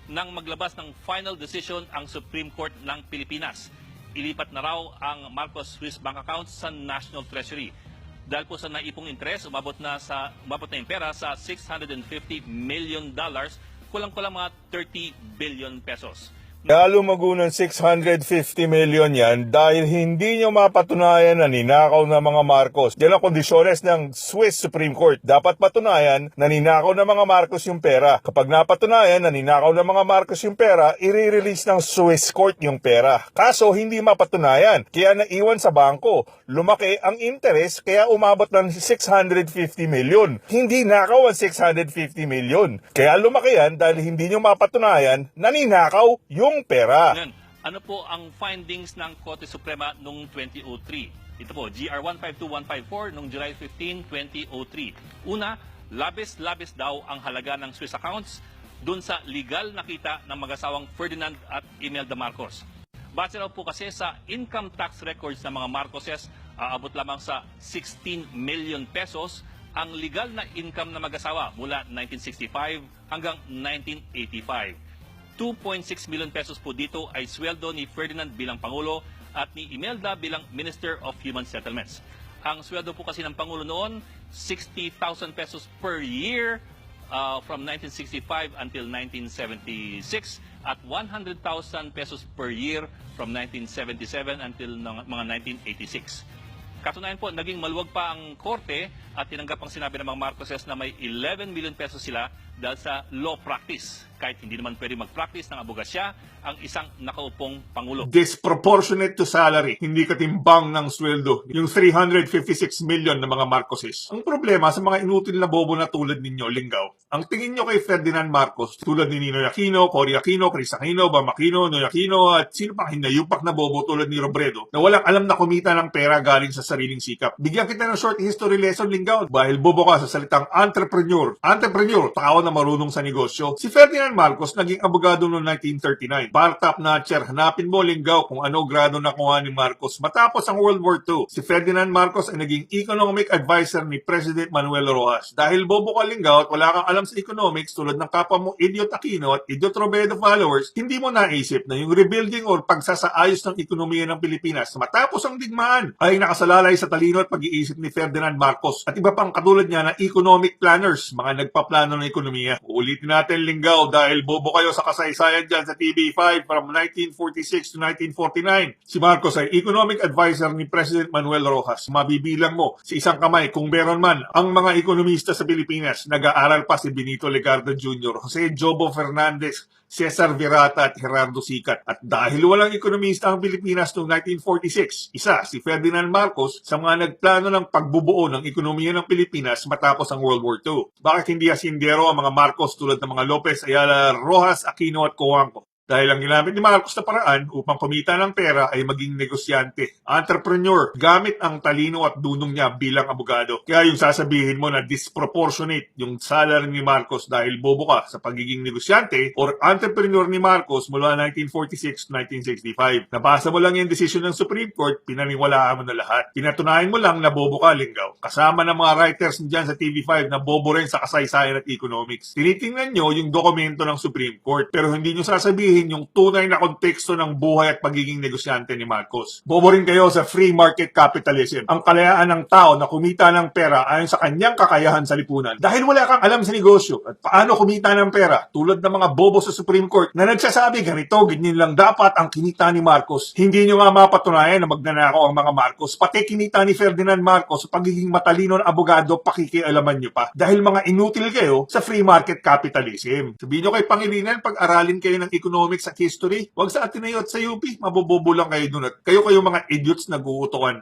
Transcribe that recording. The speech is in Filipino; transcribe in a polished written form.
nang maglabas ng final decision ang Supreme Court ng Pilipinas. Ilipat na raw ang Marcos Swiss bank accounts sa National Treasury. Dahil po sa naipong interes, umabot na yung pera sa $650 million, kulang-kulang mga 30 billion pesos. Kaya lumago ng 650 million yan dahil hindi nyo mapatunayan na ninakaw ng mga Marcos. Yan ang kondisyones ng Swiss Supreme Court. Dapat patunayan na ninakaw ng mga Marcos yung pera. Kapag napatunayan na ninakaw ng mga Marcos yung pera, i-release ng Swiss Court yung pera. Kaso hindi mapatunayan, kaya naiwan sa bangko. Lumaki ang interest kaya umabot ng 650 million. Hindi nakaw ang 650 million. Kaya lumaki yan dahil hindi nyo mapatunayan na ninakaw yung pera. Ngayon, ano po ang findings ng Korte Suprema noong 2003? Ito po, GR 152154 noong July 15, 2003. Una, labis-labis daw ang halaga ng Swiss accounts dun sa legal na kita ng mag-asawang Ferdinand at Imelda Marcos. Base raw po kasi sa income tax records ng mga Marcoses, aabot lamang sa 16 million pesos ang legal na income na mag-asawa mula 1965 hanggang 1985. 2.6 million pesos po dito ay sweldo ni Ferdinand bilang Pangulo at ni Imelda bilang Minister of Human Settlements. Ang sweldo po kasi ng Pangulo noon, 60,000 pesos per year from 1965 until 1976 at 100,000 pesos per year from 1977 until mga 1986. Katunayan po, naging maluwag pa ang korte at tinanggap ang sinabi ng mga Marcoses na may 11 million pesos sila dahil sa law practice. Kahit hindi naman pwede mag-practice ng abogasya ang isang nakaupong Pangulo. Disproportionate to salary, hindi katimbang ng sweldo, yung 356 million ng mga Marcoses. Ang problema sa mga inutil na bobo na tulad ninyo, Linggaw, ang tingin nyo kay Ferdinand Marcos, tulad ni Ninoy Aquino, Cory Aquino, Chris Aquino, Bam Aquino, Noy Aquino, at sino pang hinayupak na bobo tulad ni Robredo, na walang alam na kumita ng pera galing sa sariling sikap. Bigyan kita ng short history lesson, Linggaw, dahil bobo ka sa salitang entrepreneur. Entrepreneur, tao na marunong sa negosyo. Si Ferdinand Marcos naging abogado noong 1939. Bar-top na chair. Hanapin mo, Linggaw, kung ano grado nakuha ni Marcos matapos ang World War II. Si Ferdinand Marcos ay naging economic advisor ni President Manuel Rojas. Dahil bobo ka, Linggaw, at wala kang alam sa economics tulad ng kapwa mo Idiot Aquino at Idiot Robredo followers, hindi mo naisip na yung rebuilding or pagsasaayos ng ekonomiya ng Pilipinas matapos ang digmaan ay nakasalalay sa talino at pag-iisip ni Ferdinand Marcos at iba pang katulad niya na economic planners, mga nagpaplano ng ekonomiya. Uulitin natin, Linggaw, dahil bobo kayo sa kasaysayan dyan sa TV5 from 1946 to 1949. Si Marcos ay economic advisor ni President Manuel Rojas. Mabibilang mo sa isang kamay kung meron man ang mga ekonomista sa Pilipinas. Nag-aaral pa si Benito Legarda Jr., Jose Jobo Fernandez, Cesar Virata at Gerardo Sicat. At dahil walang ekonomista ang Pilipinas noong 1946, isa si Ferdinand Marcos sa mga nagplano ng pagbubuo ng ekonomiya ng Pilipinas matapos ang World War II. Bakit hindi asindero ang mga Marcos tulad ng mga Lopez, Ayala, Rojas, Aquino at Cojuangco? Dahil ang ginamit ni Marcos na paraan upang kumita ng pera ay maging negosyante, entrepreneur, gamit ang talino at dunong niya bilang abogado. Kaya yung sasabihin mo na disproportionate yung salary ni Marcos dahil bobo ka sa pagiging negosyante or entrepreneur ni Marcos mula 1946 to 1965. Nabasa mo lang yung decision ng Supreme Court, pinaniwalaan mo na lahat. Pinatunayan mo lang na bobo ka, Linggaw. Kasama ng mga writers dyan sa TV5 na bobo rin sa kasaysayan at economics. Tinitingnan nyo yung dokumento ng Supreme Court pero hindi nyo sasabihin yung tunay na konteksto ng buhay at pagiging negosyante ni Marcos. Bobo rin kayo sa free market capitalism, ang kalayaan ng tao na kumita ng pera ayon sa kanyang kakayahan sa lipunan. Dahil wala kang alam sa negosyo at paano kumita ng pera, tulad ng mga bobo sa Supreme Court na nagsasabi ganito, ganyan lang dapat ang kinita ni Marcos. Hindi nyo nga mapatunayan na magnanakaw ang mga Marcos, pati kinita ni Ferdinand Marcos sa pagiging matalino na abogado, pakikialaman nyo pa. Dahil mga inutil kayo sa free market capitalism. Sabihin nyo kay Pangilinan, pag-aralin kayo ng economics at history, wag sa Ateneo at sa UP, mabobobo lang kayo dun at kayo mga idiots na guutukan.